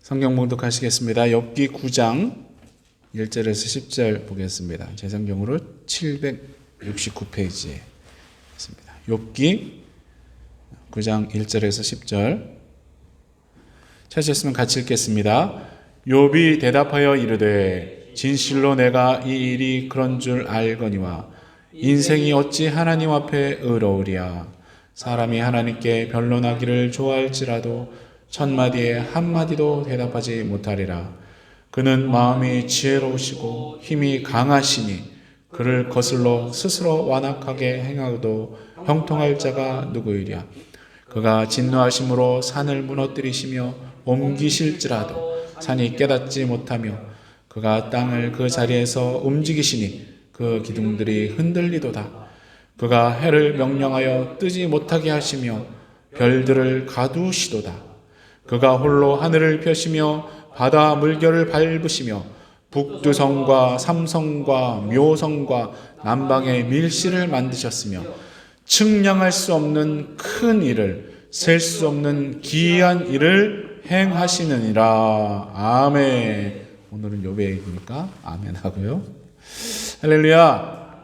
성경 봉독하시겠습니다. 욥기 9장 1절에서 10절 보겠습니다. 제 성경으로 769페이지에 있습니다. 욥기 9장 1절에서 10절 찾으셨으면 같이 읽겠습니다. 욥이 대답하여 이르되 진실로 내가 이 일이 그런 줄 알거니와 인생이 어찌 하나님 앞에 의로우랴. 사람이 하나님께 변론하기를 좋아할지라도 천마디에 한마디도 대답하지 못하리라. 그는 마음이 지혜로우시고 힘이 강하시니 그를 거슬러 스스로 완악하게 행하고도 형통할 자가 누구이랴. 그가 진노하심으로 산을 무너뜨리시며 옮기실지라도 산이 깨닫지 못하며 그가 땅을 그 자리에서 움직이시니 그 기둥들이 흔들리도다. 그가 해를 명령하여 뜨지 못하게 하시며 별들을 가두시도다. 그가 홀로 하늘을 펴시며 바다 물결을 밟으시며 북두성과 삼성과 묘성과 남방의 밀실을 만드셨으며 측량할 수 없는 큰 일을 셀 수 없는 기이한 일을 행하시느니라. 아멘. 오늘은 욥의 얘기니까 아멘 하고요. 할렐루야.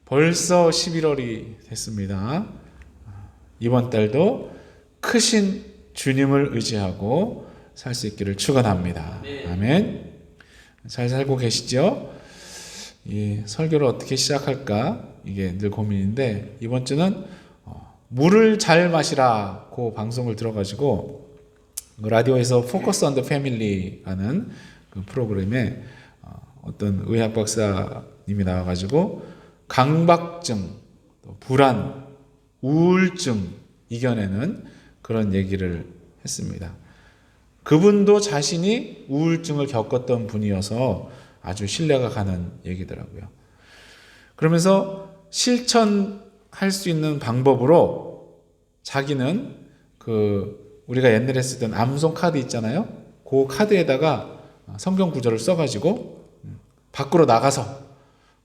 벌써 11월이 됐습니다. 이번 달도 크신 주님을 의지하고 살 수 있기를 축원합니다. 아멘. 잘 살고 계시죠? 설교를 어떻게 시작할까 이게 늘 고민인데 이번 주는 물을 잘 마시라고 방송을 들어가지고 라디오에서 포커스 온 더 패밀리라는 그 프로그램에 어떤 의학 박사님이 나와가지고 강박증, 불안, 우울증 이겨내는 그런 얘기를 했습니다. 그분도 자신이 우울증을 겪었던 분이어서 아주 신뢰가 가는 얘기더라고요. 그러면서 실천할 수 있는 방법으로 자기는 우리가 옛날에 쓰던 암송 카드 있잖아요. 그 카드에다가 성경 구절을 써가지고 밖으로 나가서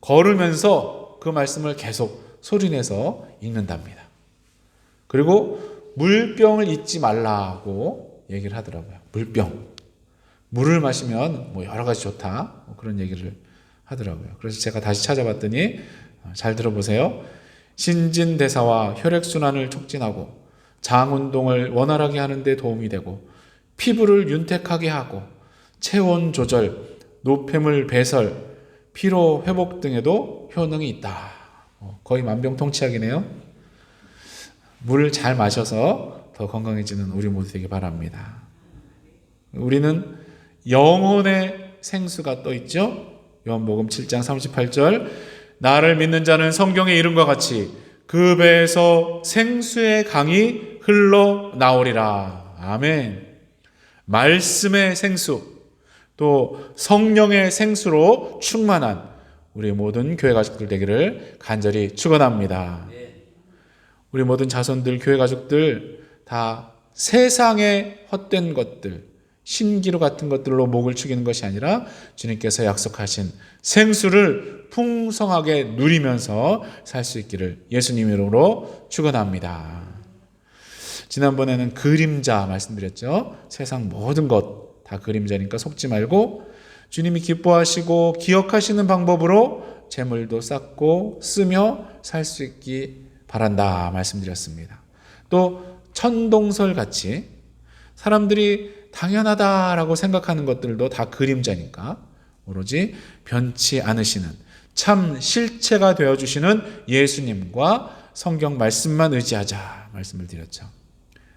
걸으면서 그 말씀을 계속 소리내서 읽는답니다. 그리고 물병을 잊지 말라고 얘기를 하더라고요. 물병. 물을 마시면 여러 가지 좋다. 그런 얘기를 하더라고요. 그래서 제가 다시 찾아봤더니 잘 들어보세요. 신진대사와 혈액순환을 촉진하고 장운동을 원활하게 하는 데 도움이 되고 피부를 윤택하게 하고 체온 조절, 노폐물 배설, 피로 회복 등에도 효능이 있다. 거의 만병통치약이네요. 물을 잘 마셔서 더 건강해지는 우리 모두 되기 바랍니다. 우리는 영혼의 생수가 또 있죠. 요한복음 7장 38절 나를 믿는 자는 성경의 이름과 같이 그 배에서 생수의 강이 흘러나오리라. 아멘. 말씀의 생수 또 성령의 생수로 충만한 우리 모든 교회 가족들 되기를 간절히 축원합니다. 우리 모든 자손들, 교회 가족들 다 세상의 헛된 것들, 신기루 같은 것들로 목을 축이는 것이 아니라 주님께서 약속하신 생수를 풍성하게 누리면서 살 수 있기를 예수님 이름으로 축원합니다. 지난번에는 그림자 말씀드렸죠. 세상 모든 것 다 그림자니까 속지 말고 주님이 기뻐하시고 기억하시는 방법으로 재물도 쌓고 쓰며 살 수 있기 바란다 말씀드렸습니다. 또 천동설 같이 사람들이 당연하다라고 생각하는 것들도 다 그림자니까 오로지 변치 않으시는 참 실체가 되어주시는 예수님과 성경 말씀만 의지하자 말씀을 드렸죠.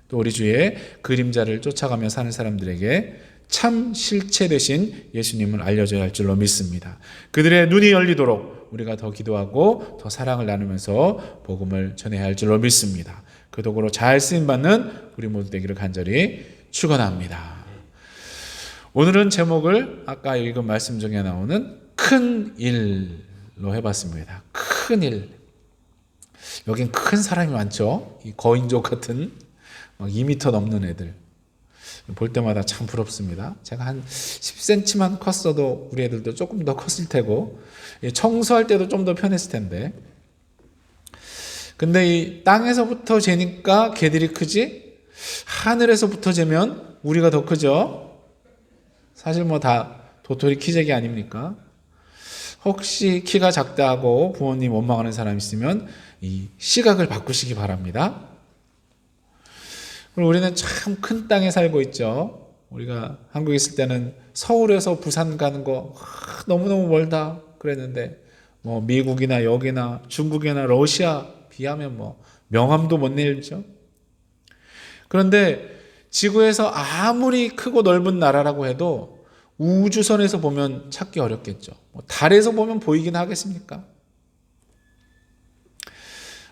또 우리 주의 그림자를 쫓아가며 사는 사람들에게 참 실체 되신 예수님을 알려줘야 할 줄로 믿습니다. 그들의 눈이 열리도록 우리가 더 기도하고 더 사랑을 나누면서 복음을 전해야 할 줄로 믿습니다. 그 도구로 잘 쓰임받는 우리 모두 되기를 간절히 축원합니다. 오늘은 제목을 아까 읽은 말씀 중에 나오는 큰 일로 해봤습니다. 큰 일. 여긴 큰 사람이 많죠. 이 거인족 같은 2m 넘는 애들. 볼 때마다 참 부럽습니다. 제가 한 10cm만 컸어도 우리 애들도 조금 더 컸을 테고 청소할 때도 좀 더 편했을 텐데 근데 이 땅에서부터 재니까 개들이 크지 하늘에서부터 재면 우리가 더 크죠. 사실 뭐 다 도토리 키재기 아닙니까? 혹시 키가 작다고 부모님 원망하는 사람 있으면 이 시각을 바꾸시기 바랍니다. 그리고 우리는 참 큰 땅에 살고 있죠. 우리가 한국에 있을 때는 서울에서 부산 가는 거 너무너무 멀다 그랬는데 뭐 미국이나 여기나 중국이나 러시아 비하면 뭐 명함도 못 내밀죠. 그런데 지구에서 아무리 크고 넓은 나라라고 해도 우주선에서 보면 찾기 어렵겠죠. 달에서 보면 보이긴 하겠습니까?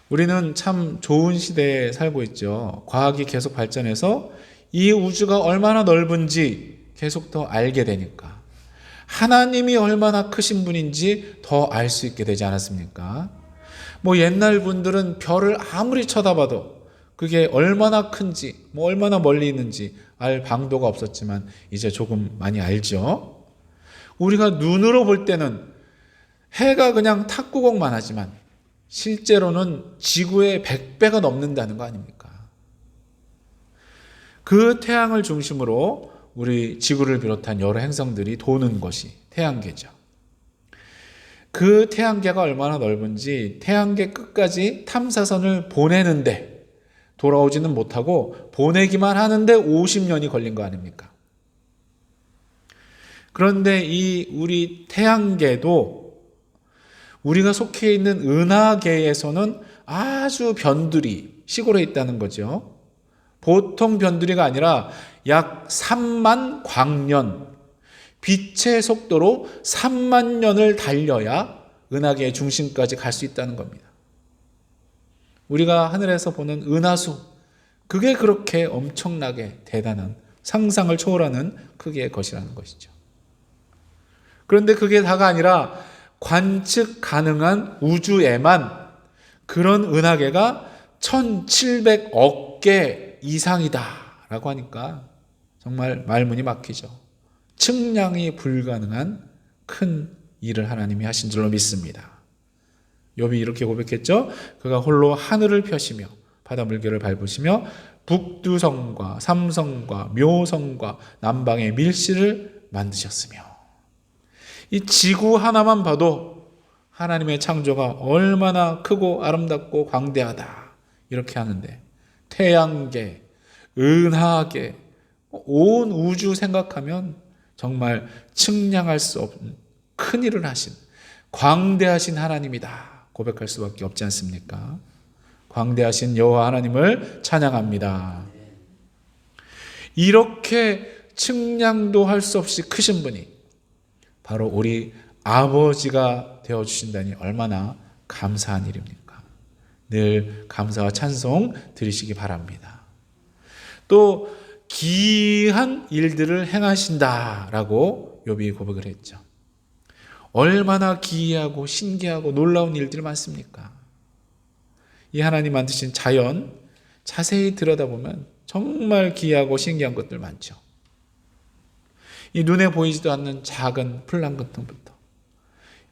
우리는 참 좋은 시대에 살고 있죠. 과학이 계속 발전해서 이 우주가 얼마나 넓은지 계속 더 알게 되니까 하나님이 얼마나 크신 분인지 더 알 수 있게 되지 않았습니까? 뭐 옛날 분들은 별을 아무리 쳐다봐도 그게 얼마나 큰지, 뭐 얼마나 멀리 있는지 알 방도가 없었지만 이제 조금 많이 알죠. 우리가 눈으로 볼 때는 해가 그냥 탁구공만 하지만 실제로는 지구의 100배가 넘는다는 거 아닙니까? 그 태양을 중심으로 우리 지구를 비롯한 여러 행성들이 도는 것이 태양계죠. 그 태양계가 얼마나 넓은지 태양계 끝까지 탐사선을 보내는데 돌아오지는 못하고 보내기만 하는데 50년이 걸린 거 아닙니까? 그런데 이 우리 태양계도 우리가 속해 있는 은하계에서는 아주 변두리 시골에 있다는 거죠. 보통 변두리가 아니라 약 3만 광년, 빛의 속도로 3만 년을 달려야 은하계의 중심까지 갈 수 있다는 겁니다. 우리가 하늘에서 보는 은하수, 그게 그렇게 엄청나게 대단한 상상을 초월하는 크기의 것이라는 것이죠. 그런데 그게 다가 아니라 관측 가능한 우주에만 그런 은하계가 1700억 개 이상이다라고 하니까 정말 말문이 막히죠. 측량이 불가능한 큰 일을 하나님이 하신 줄로 믿습니다. 욥이 이렇게 고백했죠. 그가 홀로 하늘을 펴시며 바다 물결을 밟으시며 북두성과 삼성과 묘성과 남방의 밀실을 만드셨으며 이 지구 하나만 봐도 하나님의 창조가 얼마나 크고 아름답고 광대하다 이렇게 하는데 태양계, 은하계, 온 우주 생각하면 정말 측량할 수 없는 큰 일을 하신 광대하신 하나님이다 고백할 수밖에 없지 않습니까? 광대하신 여호와 하나님을 찬양합니다. 이렇게 측량도 할 수 없이 크신 분이 바로 우리 아버지가 되어주신다니 얼마나 감사한 일입니까? 늘 감사와 찬송 드리시기 바랍니다. 또 기이한 일들을 행하신다라고 욥이 고백을 했죠. 얼마나 기이하고 신기하고 놀라운 일들이 많습니까? 이 하나님 만드신 자연 자세히 들여다보면 정말 기이하고 신기한 것들 많죠. 이 눈에 보이지도 않는 작은 플랑크톤부터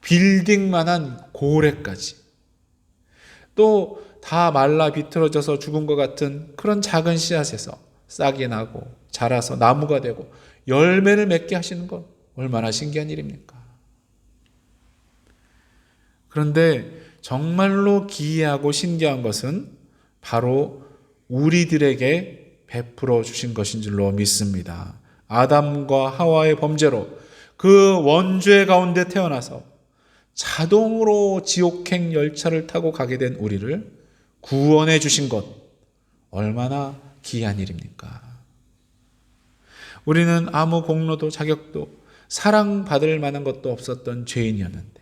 빌딩만한 고래까지 또 다 말라 비틀어져서 죽은 것 같은 그런 작은 씨앗에서 싹이 나고 자라서 나무가 되고 열매를 맺게 하시는 것 얼마나 신기한 일입니까? 그런데 정말로 기이하고 신기한 것은 바로 우리들에게 베풀어 주신 것인 줄로 믿습니다. 아담과 하와의 범죄로 그 원죄 가운데 태어나서 자동으로 지옥행 열차를 타고 가게 된 우리를 구원해 주신 것 얼마나 기이한 일입니까? 우리는 아무 공로도 자격도 사랑받을 만한 것도 없었던 죄인이었는데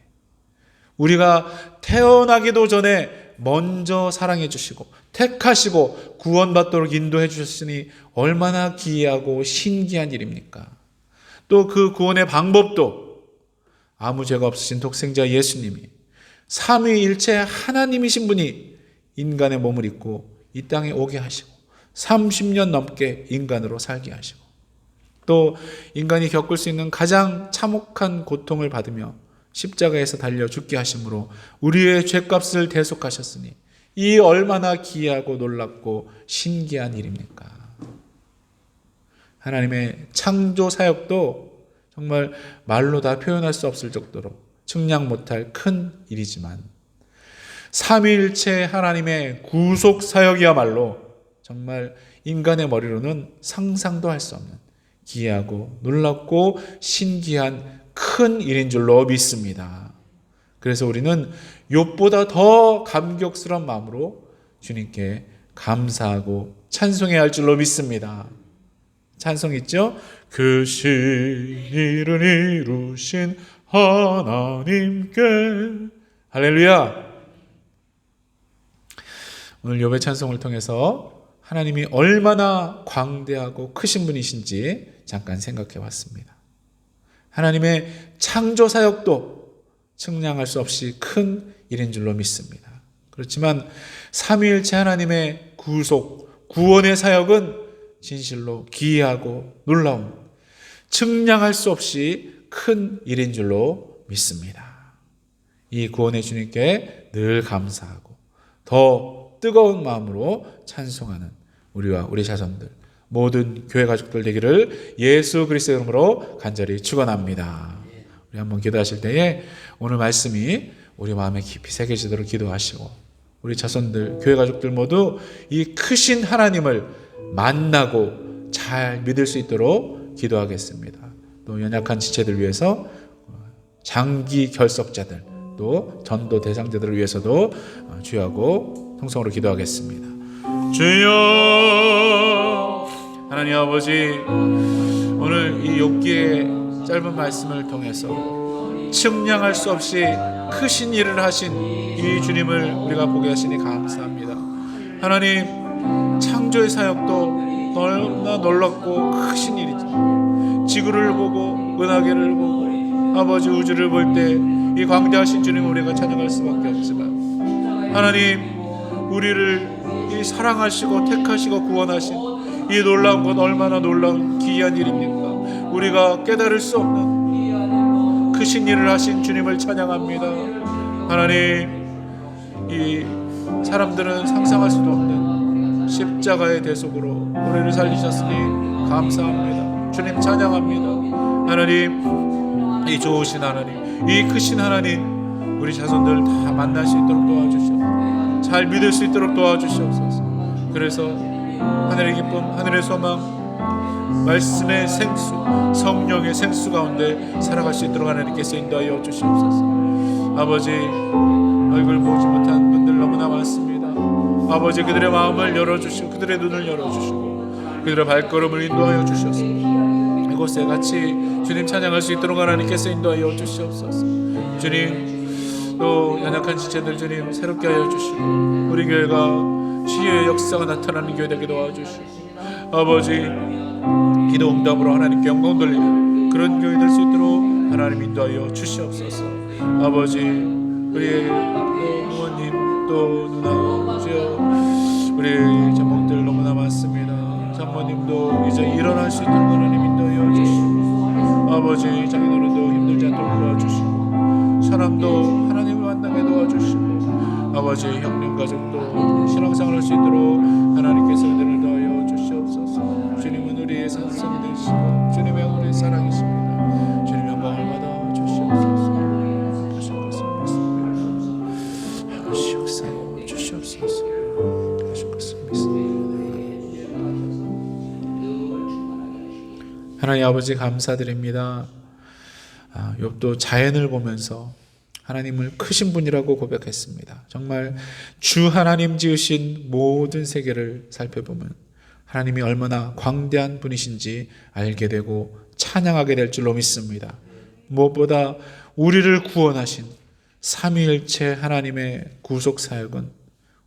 우리가 태어나기도 전에 먼저 사랑해 주시고 택하시고 구원받도록 인도해 주셨으니 얼마나 기이하고 신기한 일입니까? 또 그 구원의 방법도 아무 죄가 없으신 독생자 예수님이 삼위일체 하나님이신 분이 인간의 몸을 입고 이 땅에 오게 하시고 30년 넘게 인간으로 살게 하시고 또 인간이 겪을 수 있는 가장 참혹한 고통을 받으며 십자가에서 달려 죽게 하심으로 우리의 죄값을 대속하셨으니 이 얼마나 기이하고 놀랍고 신기한 일입니까? 하나님의 창조 사역도 정말 말로 다 표현할 수 없을 정도로 측량 못할 큰 일이지만 삼위일체 하나님의 구속 사역이야말로 정말 인간의 머리로는 상상도 할 수 없는 기이하고 놀랍고 신기한 큰 일인 줄로 믿습니다. 그래서 우리는 욥보다 더 감격스러운 마음으로 주님께 감사하고 찬송해야 할 줄로 믿습니다. 찬송 있죠? 그 신일을 이루신 하나님께 할렐루야. 오늘 욥의 찬송을 통해서 하나님이 얼마나 광대하고 크신 분이신지 잠깐 생각해 봤습니다. 하나님의 창조 사역도 측량할 수 없이 큰 일인 줄로 믿습니다. 그렇지만 삼위일체 하나님의 구속, 구원의 사역은 진실로 기이하고 놀라운, 측량할 수 없이 큰 일인 줄로 믿습니다. 이 구원의 주님께 늘 감사하고 더 뜨거운 마음으로 찬송하는 우리와 우리 자손들, 모든 교회 가족들 되기를 예수 그리스도의 이름으로 간절히 축원합니다. 우리 한번 기도하실 때에 오늘 말씀이 우리 마음에 깊이 새겨지도록 기도하시고 우리 자손들, 교회 가족들 모두 이 크신 하나님을 만나고 잘 믿을 수 있도록 기도하겠습니다. 또 연약한 지체들 위해서 장기 결석자들, 또 전도 대상자들을 위해서도 주여하고 통성으로 기도하겠습니다. 주여, 하나님 아버지, 오늘 이 욥기의 짧은 말씀을 통해서 측량할 수 없이 크신 일을 하신 이 주님을 우리가 보게 하시니 감사합니다. 하나님, 창조의 사역도 너무나 놀랍고 크신 일이죠. 지구를 보고 은하계를 보고 아버지 우주를 볼 때 이 광대하신 주님을 우리가 찬양할 수밖에 없지만 하나님, 우리를 이 사랑하시고 택하시고 구원하신 이 놀라운 건 얼마나 놀라운 기이한 일입니까? 우리가 깨달을 수 없는 크신 일을 하신 주님을 찬양합니다. 하나님, 이 사람들은 상상할 수도 없는 십자가의 대속으로 우리를 살리셨으니 감사합니다. 주님 찬양합니다. 하나님, 이 좋으신 하나님, 이 크신 하나님, 우리 자손들 다 만날 수 있도록 도와주시옵소서. 잘 믿을 수 있도록 도와주시옵소서. 그래서 하늘의 기쁨, 하늘의 소망, 말씀의 생수, 성령의 생수 가운데 살아갈 수 있도록 하나님께서 인도하여 주시옵소서. 아버지, 얼굴 보지 못한 분들 너무나 많습니다. 아버지, 그들의 마음을 열어주시고 그들의 눈을 열어주시고 그들의 발걸음을 인도하여 주시옵소서. 이곳에 같이 주님 찬양할 수 있도록 하나님께서 인도하여 주시옵소서. 주님, 또 연약한 지체들 주님 새롭게 하여 주시고 우리 교회가 치유의 역사가 나타나는 교회 되게 도와주시고 아버지, 기도 응답으로 하나님께 영광 돌리는 그런 교회 될 수 있도록 하나님 인도하여 주시옵소서. 아버지, 우리 또 부모님 또 누나 주여, 우리 자몽들 너무나 많습니다. 장모님도 이제 일어날 수 있도록 하나님 인도하여 주시고 아버지, 장인어른도 힘들지 않도록 도와주시고 사람도 하나님을 만나게 도와주시고 아버지, 형님 가족도 신앙생활 할 수 있도록 하나님께서 은혜를 더하여 주시옵소서. 주님은 우리의 산성이 되시고 주님의 우리의 사랑이십니다. 주님 영광을 받아 주시옵소서. 하실 것을 믿습니다. 하실 역사여 주시옵소서. 하실 것을 믿습니다. 하나님 아버지, 감사드립니다. 욥도 자연을 보면서 하나님을 크신 분이라고 고백했습니다. 정말 주 하나님 지으신 모든 세계를 살펴보면 하나님이 얼마나 광대한 분이신지 알게 되고 찬양하게 될 줄로 믿습니다. 무엇보다 우리를 구원하신 삼위일체 하나님의 구속 사역은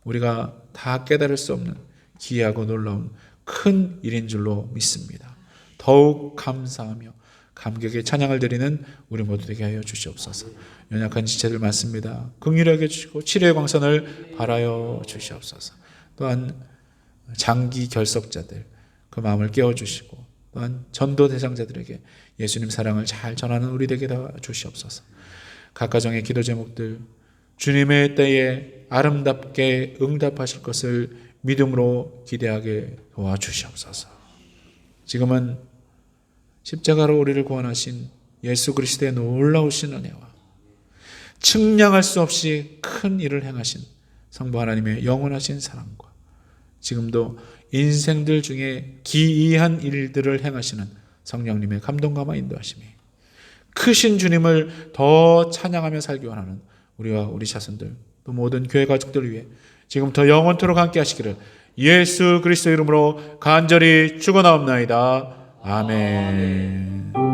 우리가 다 깨달을 수 없는 기이하고 놀라운 큰 일인 줄로 믿습니다. 더욱 감사하며 감격의 찬양을 드리는 우리 모두 되게 하여 주시옵소서. 연약한 지체들 많습니다. 긍휼하게 해주시고 치료의 광선을 바라여 주시옵소서. 또한 장기 결석자들 그 마음을 깨워주시고 또한 전도 대상자들에게 예수님 사랑을 잘 전하는 우리 되게 주시옵소서. 각 가정의 기도 제목들 주님의 때에 아름답게 응답하실 것을 믿음으로 기대하게 도와주시옵소서. 지금은 십자가로 우리를 구원하신 예수 그리스도의 놀라우신 은혜와 측량할 수 없이 큰 일을 행하신 성부 하나님의 영원하신 사랑과 지금도 인생들 중에 기이한 일들을 행하시는 성령님의 감동감화 인도하심이 크신 주님을 더 찬양하며 살기 원하는 우리와 우리 자손들 또 모든 교회 가족들을 위해 지금부터 영원토록 함께 하시기를 예수 그리스도 이름으로 간절히 축원하옵나이다. 아멘.